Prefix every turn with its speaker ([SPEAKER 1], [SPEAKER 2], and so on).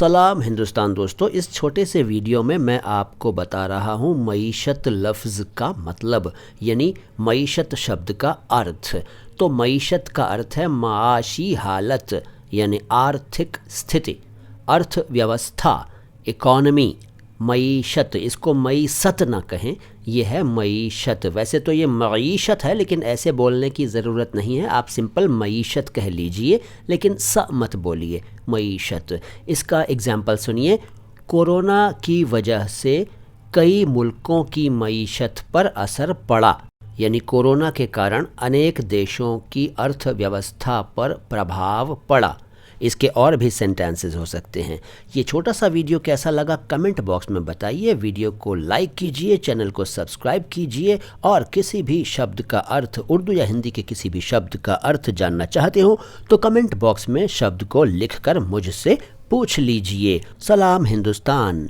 [SPEAKER 1] सलाम हिंदुस्तान दोस्तों, इस छोटे से वीडियो में मैं आपको बता रहा हूँ मईशत लफ्ज़ का मतलब, यानी मईशत शब्द का अर्थ। तो मईशत का अर्थ है माशी हालत, यानी आर्थिक स्थिति, अर्थव्यवस्था, इकॉनमी। मईशत, इसको मईसत ना कहें, यह है मईशत। वैसे तो ये मईशत है, लेकिन ऐसे बोलने की ज़रूरत नहीं है, आप सिंपल मईशत कह लीजिए, लेकिन स मत बोलिए, मईशत। इसका एग्जाम्पल सुनिए। कोरोना की वजह से कई मुल्कों की मईशत पर असर पड़ा, यानी कोरोना के कारण अनेक देशों की अर्थव्यवस्था पर प्रभाव पड़ा। इसके और भी सेंटेंसेस हो सकते हैं। ये छोटा सा वीडियो कैसा लगा कमेंट बॉक्स में बताइए। वीडियो को लाइक कीजिए, चैनल को सब्सक्राइब कीजिए, और किसी भी शब्द का अर्थ, उर्दू या हिंदी के किसी भी शब्द का अर्थ जानना चाहते हो तो कमेंट बॉक्स में शब्द को लिखकर मुझसे पूछ लीजिए। सलाम हिंदुस्तान।